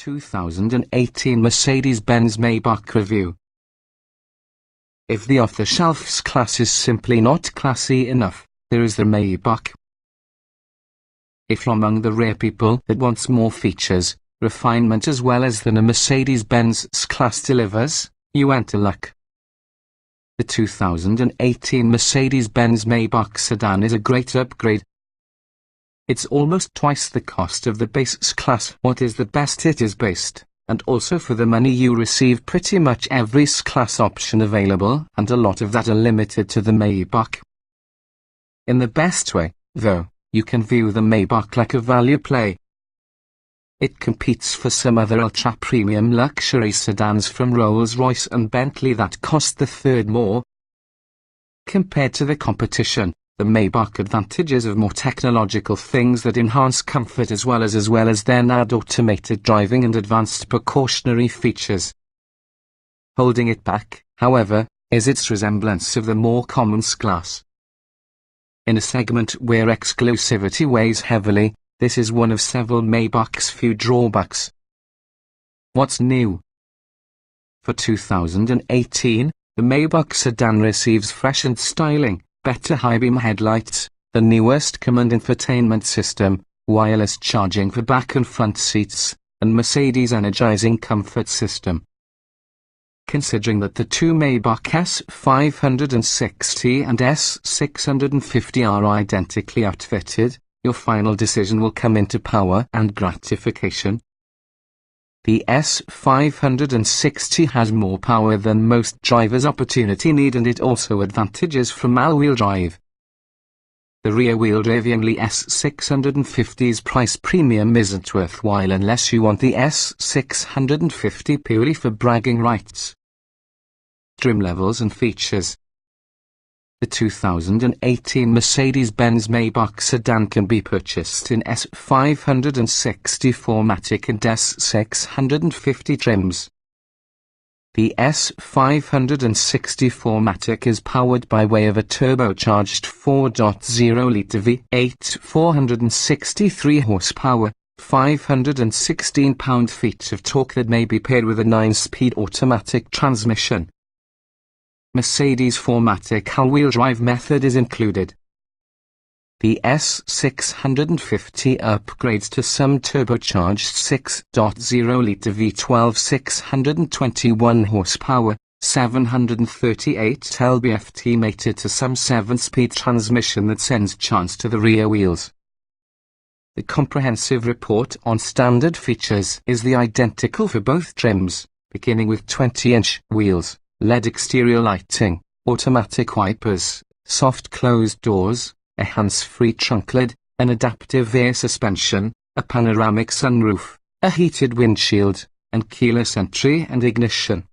2018 Mercedes-Benz Maybach Review. If the off-the-shelf S-Class is simply not classy enough, there is the Maybach. If you're among the rare people that wants more features, refinement as well as than a Mercedes-Benz S-Class delivers, you enter luck. The 2018 Mercedes-Benz Maybach sedan is a great upgrade. It's almost twice the cost of the base S-Class. What is the best? It is based, and also for the money you receive pretty much every S-Class option available, and a lot of that are limited to the Maybach. In the best way, though, you can view the Maybach like a value play. It competes for some other ultra-premium luxury sedans from Rolls-Royce and Bentley that cost the third more. Compared to the competition, the Maybach advantages of more technological things that enhance comfort as well as then add automated driving and advanced precautionary features. Holding it back, however, is its resemblance of the more common S-Class. In a segment where exclusivity weighs heavily, this is one of several Maybach's few drawbacks. What's new? For 2018, the Maybach sedan receives freshened styling, better high-beam headlights, the newest command infotainment system, wireless charging for back and front seats, and Mercedes energizing comfort system. Considering that the two Maybach S560 and S650 are identically outfitted, your final decision will come into power and gratification. The S560 has more power than most drivers' opportunity need, and it also advantages from all-wheel drive. The rear-wheel driving S650's price premium isn't worthwhile unless you want the S650 purely for bragging rights. Trim levels and features. The 2018 Mercedes-Benz Maybach sedan can be purchased in S560 4MATIC and S650 trims. The S560 4MATIC is powered by way of a turbocharged 4.0-litre V8 463 horsepower, 516 pound-feet of torque that may be paired with a 9-speed automatic transmission. Mercedes 4MATIC all-wheel drive method is included. The S650 upgrades to some turbocharged 6.0-litre V12 621 horsepower, 738 lb-ft mated to some 7-speed transmission that sends chance to the rear wheels. The comprehensive report on standard features is the identical for both trims, beginning with 20-inch wheels, LED exterior lighting, automatic wipers, soft closed doors, a hands-free trunk lid, an adaptive air suspension, a panoramic sunroof, a heated windshield, and keyless entry and ignition.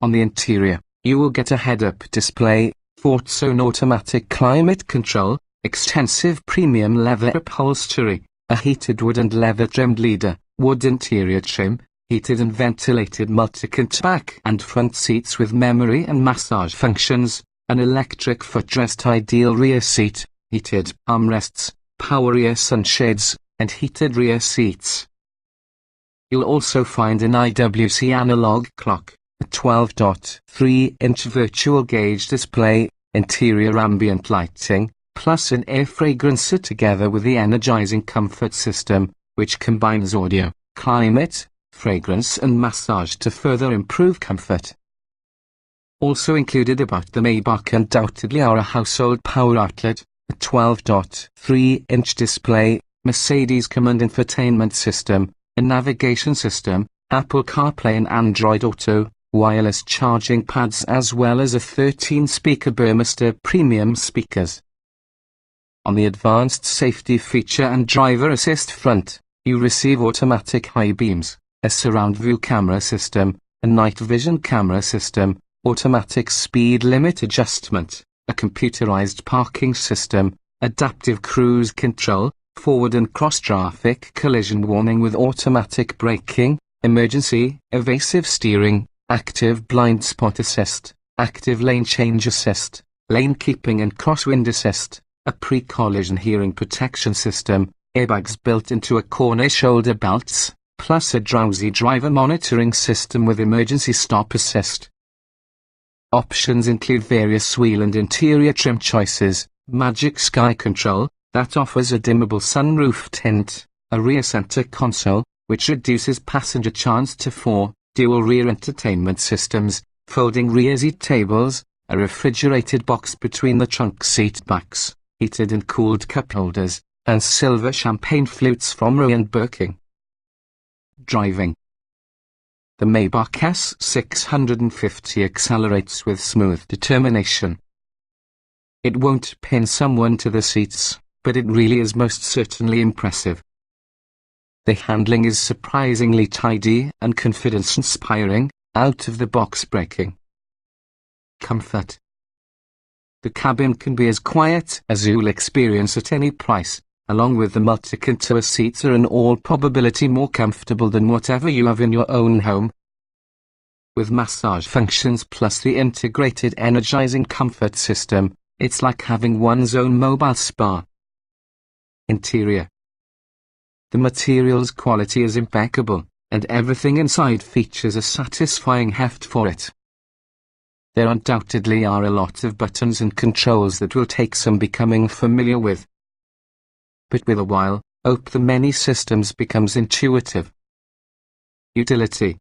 On the interior, you will get a head-up display, fourth-zone automatic climate control, extensive premium leather upholstery, a heated wood and leather-trimmed leather, wood interior trim, heated and ventilated multi-tint back and front seats with memory and massage functions, an electric footrest ideal rear seat, heated armrests, power rear sunshades, and heated rear seats. You'll also find an IWC analog clock, a 12.3-inch virtual gauge display, interior ambient lighting, plus an air fragrancer together with the energizing comfort system, which combines audio, climate, fragrance and massage to further improve comfort. Also included about the Maybach undoubtedly are a household power outlet, a 12.3-inch display, Mercedes command infotainment system, a navigation system, Apple CarPlay and Android Auto, wireless charging pads as well as a 13-speaker Burmester premium speakers. On the advanced safety feature and driver assist front, you receive automatic high beams, a surround view camera system, a night vision camera system, automatic speed limit adjustment, a computerized parking system, adaptive cruise control, forward and cross traffic collision warning with automatic braking, emergency, evasive steering, active blind spot assist, active lane change assist, lane keeping and crosswind assist, a pre-collision hearing protection system, airbags built into a corner shoulder belts, plus a drowsy driver monitoring system with emergency stop assist. Options include various wheel and interior trim choices, Magic Sky Control, that offers a dimmable sunroof tint, a rear center console, which reduces passenger chance to 4, dual rear entertainment systems, folding rear seat tables, a refrigerated box between the trunk seat backs, heated and cooled cup holders, and silver champagne flutes from Roe and Birking. Driving. The Maybach S650 accelerates with smooth determination. It won't pin someone to the seats, but it really is most certainly impressive. The handling is surprisingly tidy and confidence-inspiring, out-of-the-box braking. Comfort. The cabin can be as quiet as you'll experience at any price, along with the multi-contour seats are in all probability more comfortable than whatever you have in your own home. With massage functions plus the integrated energizing comfort system, it's like having one's own mobile spa. Interior. The material's quality is impeccable, and everything inside features a satisfying heft for it. There undoubtedly are a lot of buttons and controls that will take some becoming familiar with. But with a while, the many systems becomes intuitive. Utility.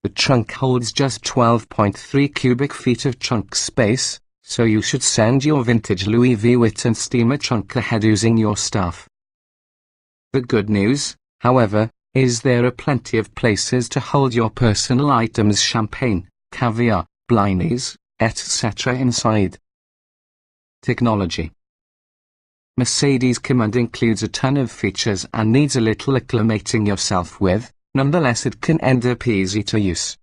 The trunk holds just 12.3 cubic feet of trunk space, so you should send your vintage Louis V. Vuitton steamer trunk ahead using your stuff. The good news, however, is there are plenty of places to hold your personal items, champagne, caviar, blinis, etc. inside. Technology. Mercedes Command includes a ton of features and needs a little acclimating yourself with, nonetheless it can end up easy to use.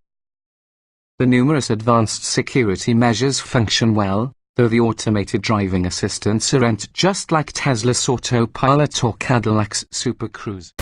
The numerous advanced security measures function well, though the automated driving assistants aren't just like Tesla's autopilot or Cadillac's Super Cruise.